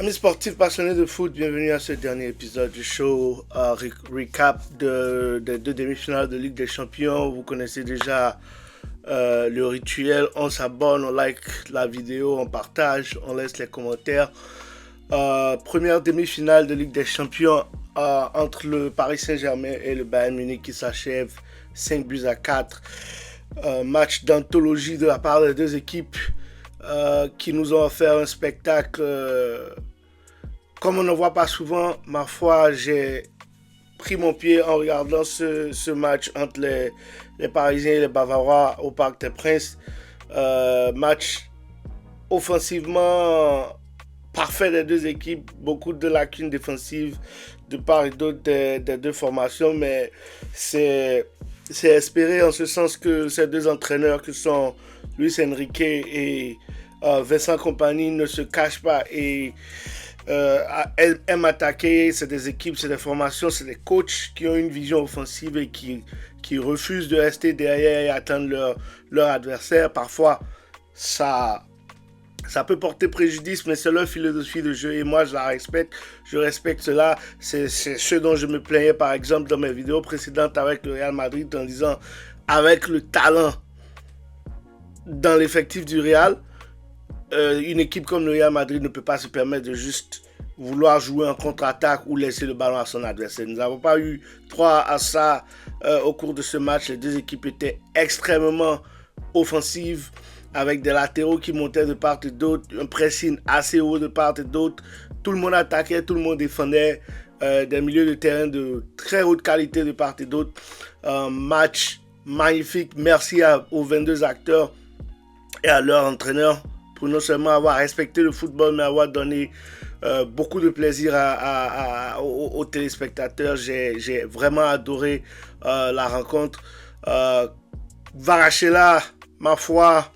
Amis sportifs passionnés de foot, bienvenue à ce dernier épisode du show. Recap des deux demi-finales de Ligue des Champions. Vous connaissez déjà le rituel. On s'abonne, on like la vidéo, on partage, on laisse les commentaires. Première demi-finale de Ligue des Champions entre le Paris Saint-Germain et le Bayern Munich qui s'achève 5-4. Match d'anthologie de la part des deux équipes qui nous ont offert un spectacle comme on ne voit pas souvent. Ma foi, j'ai pris mon pied en regardant ce match entre les Parisiens et les Bavarois au Parc des Princes. Match offensivement parfait des deux équipes, beaucoup de lacunes défensives de part et d'autre des deux formations, mais c'est espéré en ce sens que ces deux entraîneurs que sont Luis Enrique et Vincent Kompany ne se cachent pas et aiment attaquer. C'est des équipes, c'est des formations, c'est des coachs qui ont une vision offensive et qui refusent de rester derrière et attendre leur adversaire. Parfois, ça peut porter préjudice, mais c'est leur philosophie de jeu et moi je la respecte. Je respecte cela. C'est ce dont je me plaignais par exemple dans mes vidéos précédentes avec le Real Madrid en disant avec le talent dans l'effectif du Real, une équipe comme le Real Madrid ne peut pas se permettre de juste vouloir jouer en contre-attaque ou laisser le ballon à son adversaire. Nous n'avons pas eu droit à ça au cours de ce match. Les deux équipes étaient extrêmement offensives avec des latéraux qui montaient de part et d'autre, un pressing assez haut de part et d'autre. Tout le monde attaquait, tout le monde défendait, des milieux de terrain de très haute qualité de part et d'autre. Match magnifique. Merci aux 22 acteurs et à leur entraîneur pour non seulement avoir respecté le football, mais avoir donné beaucoup de plaisir aux téléspectateurs. J'ai vraiment adoré la rencontre. Varachela, ma foi,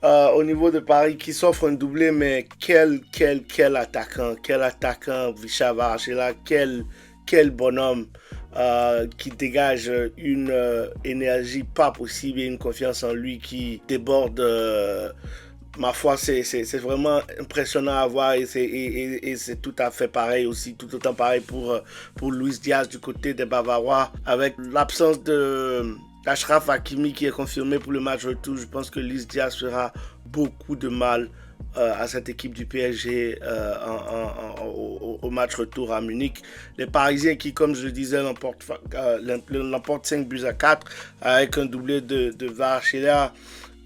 au niveau de Paris, qui s'offre un doublé, mais quel attaquant, Visha Varachela, quel bonhomme qui dégage une énergie pas possible et une confiance en lui qui déborde. Ma foi, c'est vraiment impressionnant à voir et c'est tout à fait pareil aussi, tout autant pareil pour Luis Diaz du côté des Bavarois. Avec l'absence de Achraf Hakimi qui est confirmé pour le match retour, je pense que Luis Diaz fera beaucoup de mal à cette équipe du PSG au match retour à Munich. Les Parisiens qui, comme je le disais, l'emportent 5-4 avec un doublé de Varachela.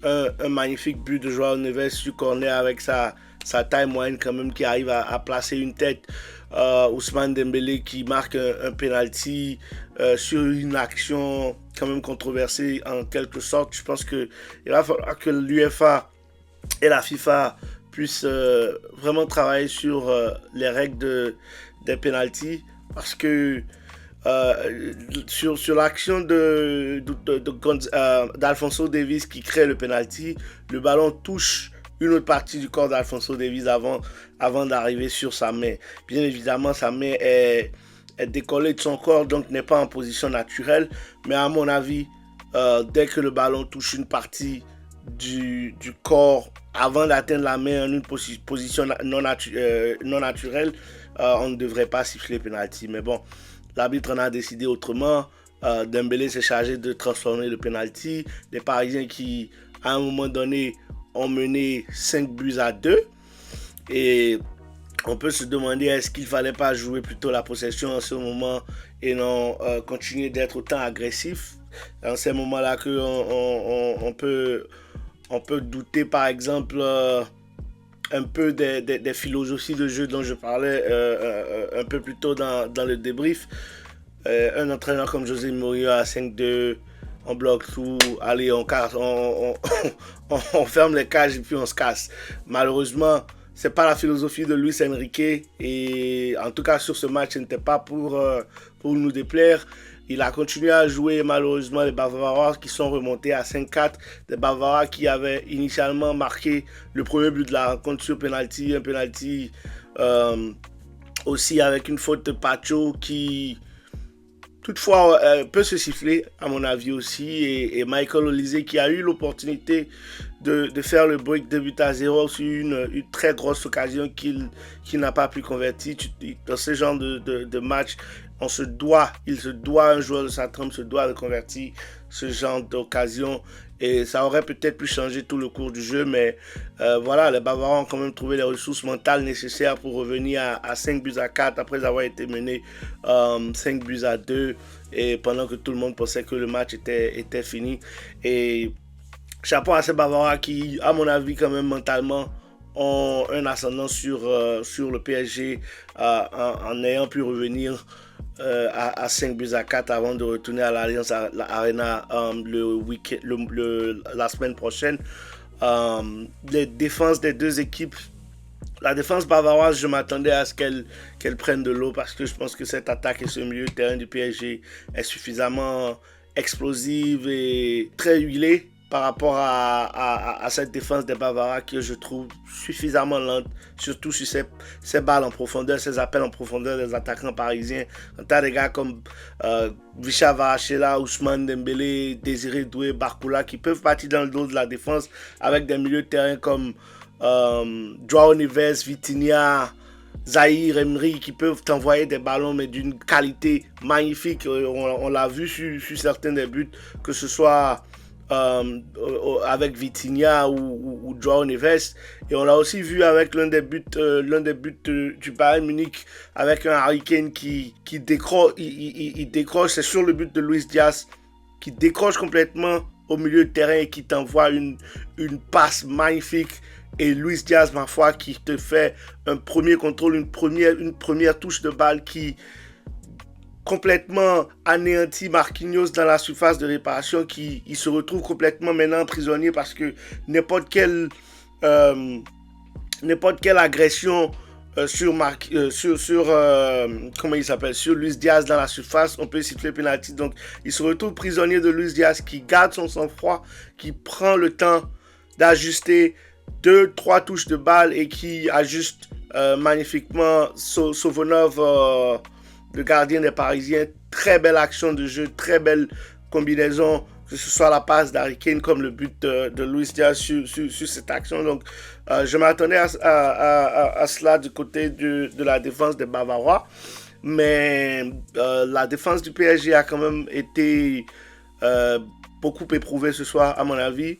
Un magnifique but de Joao Neves sur corner avec sa taille moyenne quand même qui arrive à placer une tête. Ousmane Dembélé qui marque un penalty sur une action quand même controversée en quelque sorte. Je pense qu'il va falloir que l'UEFA et la FIFA puissent vraiment travailler sur les règles des penalties parce que sur l'action d'Alphonso Davies qui crée le penalty, le ballon touche une autre partie du corps d'Alphonso Davies avant d'arriver sur sa main. Bien évidemment, sa main est décollée de son corps, donc n'est pas en position naturelle. Mais à mon avis, dès que le ballon touche une partie du corps avant d'atteindre la main en une position non naturelle, on ne devrait pas siffler penalty. Mais bon, l'arbitre en a décidé autrement. Dembélé s'est chargé de transformer le penalty. Les Parisiens qui, à un moment donné, ont mené 5-2. Et on peut se demander est-ce qu'il ne fallait pas jouer plutôt la possession en ce moment et non continuer d'être autant agressif. Dans ces moments-là on peut douter par exemple un peu des philosophies de jeu dont je parlais un peu plus tôt dans le débrief. Un entraîneur comme José Mourinho à 5-2, on bloque tout, allez, on ferme les cages et puis on se casse. Malheureusement, c'est pas la philosophie de Luis Enrique et en tout cas sur ce match, ce n'était pas pour nous déplaire. Il a continué à jouer malheureusement les Bavarois qui sont remontés à 5-4. Des Bavarois qui avaient initialement marqué le premier but de la rencontre sur penalty. Un penalty aussi avec une faute de Pacho qui toutefois peut se siffler, à mon avis aussi. Et Michael Olise qui a eu l'opportunité de faire le break de but à 0 sur une très grosse occasion qu'il n'a pas pu convertir. Dans ce genre de match, il se doit, un joueur de sa trempe se doit de convertir ce genre d'occasion. Et ça aurait peut-être pu changer tout le cours du jeu, mais voilà, les Bavarois ont quand même trouvé les ressources mentales nécessaires pour revenir à 5 buts à 4 après avoir été mené 5 buts à 2 et pendant que tout le monde pensait que le match était fini. Et chapeau à ces Bavarois qui, à mon avis, quand même mentalement, ont un ascendant sur le PSG en ayant pu revenir à 5 buts à 4 avant de retourner à l'Alliance Arena la semaine prochaine. Les défenses des deux équipes, la défense bavaroise, je m'attendais à ce qu'elle prenne de l'eau parce que je pense que cette attaque et ce milieu de terrain du PSG est suffisamment explosive et très huilée par rapport à cette défense des Bavarois que je trouve suffisamment lente, surtout sur ces balles en profondeur, ces appels en profondeur des attaquants parisiens. Quand tu as des gars comme Visha Varachela, Ousmane Dembélé, Désiré Doué, Barcola qui peuvent partir dans le dos de la défense avec des milieux de terrain comme Joao Neves, Vitinha, Zahir, Emery qui peuvent t'envoyer des ballons mais d'une qualité magnifique. On l'a vu sur certains des buts, que ce soit avec Vitinha ou Joao Neves, et on l'a aussi vu avec l'un des buts du Bayern Munich avec un Harry Kane qui décroche, il décroche, c'est sur le but de Luis Diaz, qui décroche complètement au milieu de terrain et qui t'envoie une passe magnifique. Et Luis Diaz, ma foi, qui te fait un premier contrôle, une première touche de balle qui complètement anéanti Marquinhos dans la surface de réparation, qui il se retrouve complètement maintenant prisonnier parce que n'importe quelle agression sur Luis Diaz dans la surface, on peut siffler penalty. Donc il se retrouve prisonnier de Luis Diaz qui garde son sang-froid, qui prend le temps d'ajuster 2-3 touches de balle et qui ajuste magnifiquement Sovonov, le gardien des Parisiens. Très belle action de jeu, très belle combinaison, que ce soit la passe d'Harry Kane comme le but de Luis Diaz sur cette action. Donc je m'attendais à cela du côté de la défense des Bavarois, mais la défense du PSG a quand même été beaucoup éprouvée ce soir à mon avis.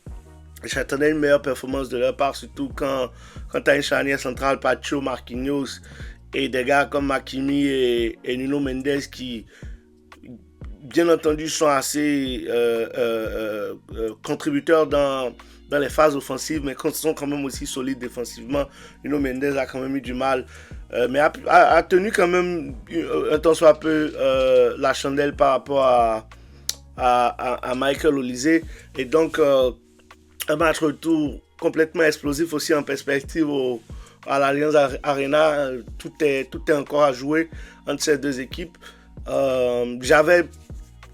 J'attendais une meilleure performance de leur part, surtout quand tu as une charnière centrale, Pacho, Marquinhos, et des gars comme Hakimi et Nuno Mendes qui, bien entendu, sont assez contributeurs dans les phases offensives, mais sont quand même aussi solides défensivement. Nuno Mendes a quand même eu du mal, mais a tenu quand même un tant soit peu la chandelle par rapport à Michael Olise. Et donc, un match retour complètement explosif aussi en perspective à l'Alliance Arena. Tout est encore à jouer entre ces deux équipes. J'avais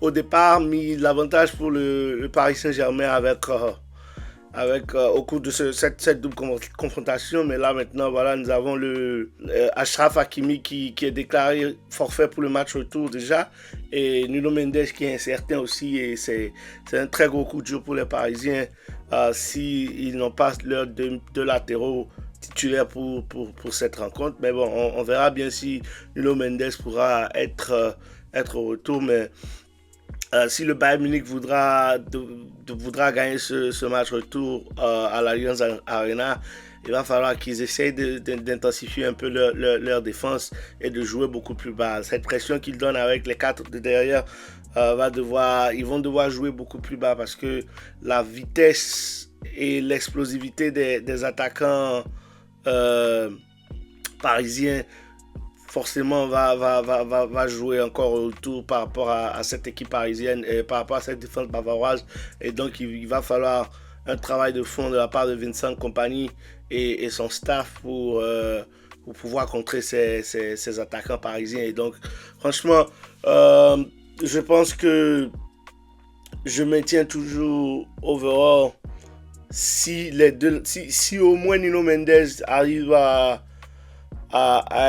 au départ mis l'avantage pour le Paris Saint-Germain avec au cours de cette double confrontation, mais là maintenant voilà, nous avons le Achraf Hakimi qui est déclaré forfait pour le match retour déjà, et Nuno Mendes qui est incertain aussi, et c'est un très gros coup dur pour les Parisiens s'ils n'ont pas leurs deux latéraux titulaires pour cette rencontre. Mais bon, on verra bien si Nuno Mendes pourra être au retour, mais si le Bayern Munich voudra gagner ce match retour à l'Alliance Arena, il va falloir qu'ils essayent d'intensifier un peu leur défense et de jouer beaucoup plus bas. Cette pression qu'ils donnent avec les 4 de derrière, ils vont devoir jouer beaucoup plus bas parce que la vitesse et l'explosivité des attaquants parisiens forcément va jouer encore autour par rapport à cette équipe parisienne et par rapport à cette défense bavaroise. Et donc il va falloir un travail de fond de la part de Vincent Kompany et son staff pour pouvoir contrer ces attaquants parisiens. Et donc franchement, je pense que je maintiens toujours overall, si au moins Nuno Mendes arrive à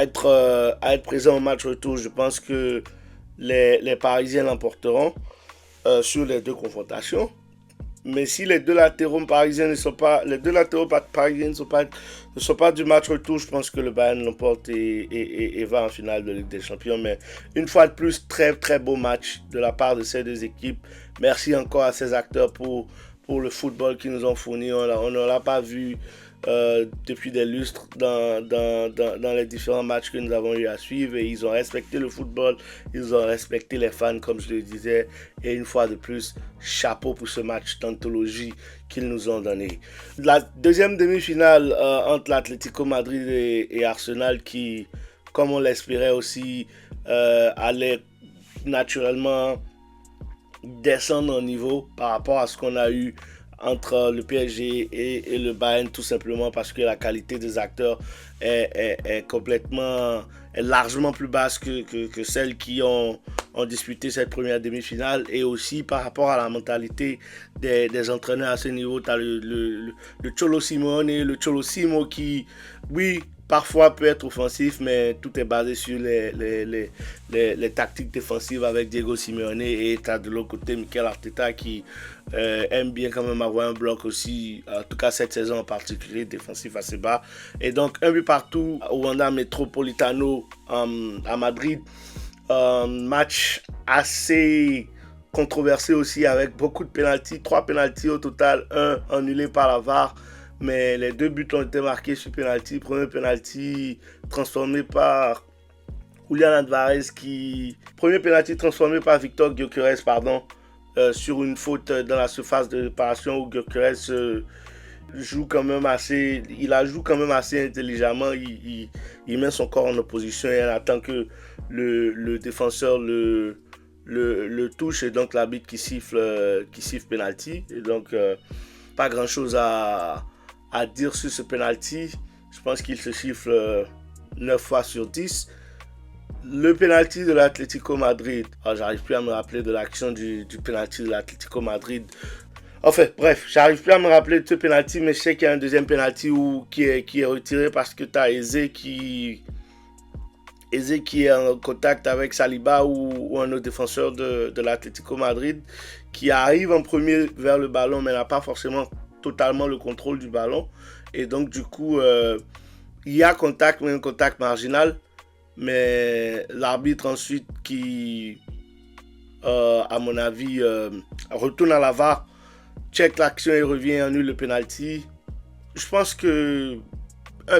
être présent au match retour, je pense que les Parisiens l'emporteront sur les deux confrontations. Mais si les deux latéraux parisiens ne sont pas, les deux latéraux parisiens ne sont pas du match retour, je pense que le Bayern l'emporte et va en finale de Ligue des Champions. Mais une fois de plus, très très beau match de la part de ces deux équipes. Merci encore à ces acteurs pour le football qu'ils nous ont fourni. On ne l'a pas vu depuis des lustres dans les différents matchs que nous avons eu à suivre. Et ils ont respecté le football, ils ont respecté les fans, comme je le disais. Et une fois de plus, chapeau pour ce match d'anthologie qu'ils nous ont donné. La deuxième demi-finale entre l'Atlético Madrid et Arsenal qui, comme on l'espérait aussi, allait naturellement descendre en niveau par rapport à ce qu'on a eu entre le PSG et le Bayern, tout simplement parce que la qualité des acteurs est complètement, est largement plus basse que celles qui ont disputé cette première demi-finale, et aussi par rapport à la mentalité des entraîneurs à ce niveau. Tu as le Cholo Simeone et le Cholo Simo qui, oui, parfois peut être offensif, mais tout est basé sur les tactiques défensives avec Diego Simeone, et tu as de l'autre côté Mikel Arteta qui aime bien quand même avoir un bloc aussi, en tout cas cette saison en particulier, défensif assez bas. Et donc un but partout au Wanda Metropolitano à Madrid. Match assez controversé aussi avec beaucoup de pénaltys, 3 pénaltys au total, un annulé par la VAR. Mais les 2 buts ont été marqués sur penalty. Premier penalty transformé par Julian Alvarez Premier penalty transformé par Victor Gyökeres, sur une faute dans la surface de réparation où Gyökeres joue quand même assez... Il la joue quand même assez intelligemment. Il met son corps en opposition et il attend que le défenseur le touche, et donc l'arbitre qui siffle penalty. Et donc, pas grand chose à dire sur ce penalty. Je pense qu'il se chiffre 9 fois sur 10. Le penalty de l'Atlético Madrid, j'arrive plus à me rappeler de l'action du penalty de l'Atlético Madrid. Enfin bref, j'arrive plus à me rappeler de ce penalty, mais je sais qu'il y a un deuxième penalty qui est retiré parce que tu as Eze qui est en contact avec Saliba ou un autre défenseur de l'Atlético Madrid, qui arrive en premier vers le ballon mais n'a pas forcément totalement le contrôle du ballon. Et donc du coup, il y a contact, mais un contact marginal. Mais l'arbitre ensuite qui, à mon avis, retourne à la VAR, check l'action et revient, annule le penalty. Je pense que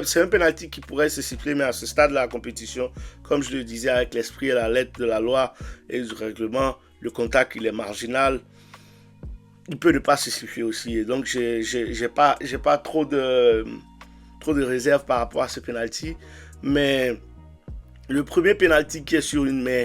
c'est un penalty qui pourrait se siffler, mais à ce stade de la compétition, comme je le disais, avec l'esprit et la lettre de la loi et du règlement, le contact il est marginal. Il peut ne pas se siffler aussi. Et donc j'ai pas trop de réserves par rapport à ce penalty. Mais le premier penalty qui est sur une main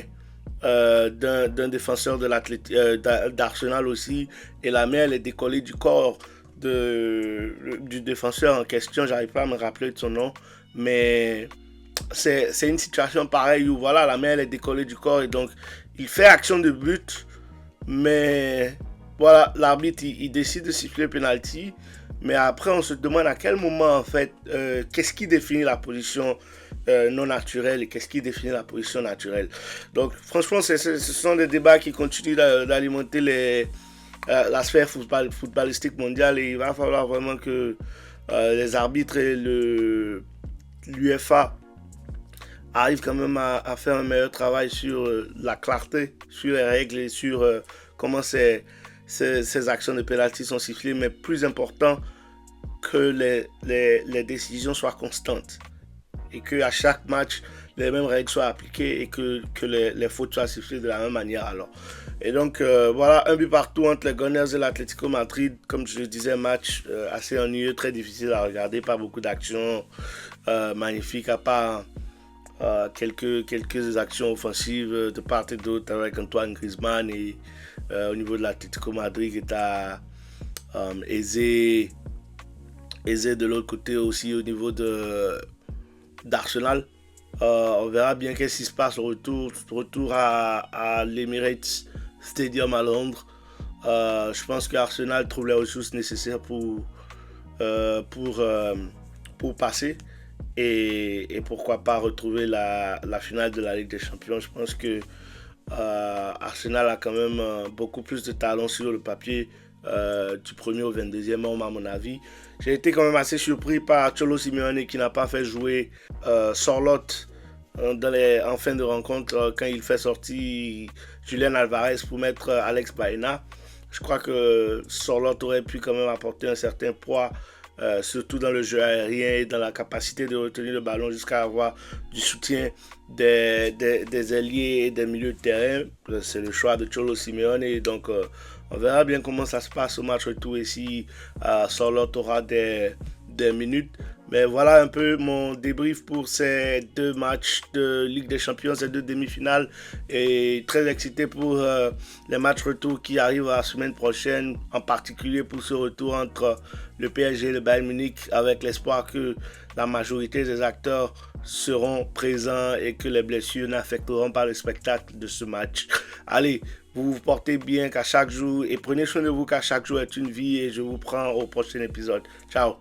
d'un défenseur d'Arsenal aussi, et la main elle est décollée du corps du défenseur en question, j'arrive pas à me rappeler de son nom, mais c'est une situation pareille où voilà, la main elle est décollée du corps, et donc il fait action de but, mais voilà, l'arbitre il décide de siffler le penalty. Mais après on se demande à quel moment en fait, qu'est-ce qui définit la position non naturelle et qu'est-ce qui définit la position naturelle. Donc franchement ce sont des débats qui continuent d'alimenter la sphère footballistique mondiale, et il va falloir vraiment que les arbitres et l'UEFA arrivent quand même à faire un meilleur travail sur la clarté, sur les règles et sur comment ces actions de pénalty sont sifflées, mais plus important, que les décisions soient constantes et qu'à chaque match les mêmes règles soient appliquées et que les fautes soient sifflées de la même manière alors. Et donc voilà, un but partout entre les Gunners et l'Atlético Madrid. Comme je le disais, match assez ennuyeux, très difficile à regarder, pas beaucoup d'actions magnifiques à part quelques actions offensives de part et d'autre avec Antoine Griezmann, et au niveau de l'Atlético Madrid, et à Eze de l'autre côté aussi au niveau d'Arsenal. On verra bien qu'est-ce qui se passe au retour à l'Emirates Stadium à Londres. Je pense qu'Arsenal trouve les ressources nécessaires pour passer, et pourquoi pas retrouver la finale de la Ligue des Champions. Je pense que Arsenal a quand même beaucoup plus de talent sur le papier du premier au 22e homme, à mon avis. J'ai été quand même assez surpris par Cholo Simeone qui n'a pas fait jouer Sorloth en fin de rencontre quand il fait sortir Julian Alvarez pour mettre Alex Baena. Je crois que Sorloth aurait pu quand même apporter un certain poids, surtout dans le jeu aérien et dans la capacité de retenir le ballon jusqu'à avoir du soutien des ailiers et des milieux de terrain. C'est le choix de Cholo Simeone et donc on verra bien comment ça se passe au match retour et si Sorloth aura des minutes. Mais voilà un peu mon débrief pour ces deux matchs de Ligue des Champions, ces deux demi-finales. Et très excité pour les matchs retour qui arrivent la semaine prochaine, en particulier pour ce retour entre le PSG et le Bayern Munich, avec l'espoir que la majorité des acteurs seront présents et que les blessures n'affecteront pas le spectacle de ce match. Allez, vous vous portez bien qu'à chaque jour et prenez soin de vous qu'à chaque jour est une vie et je vous prends au prochain épisode. Ciao.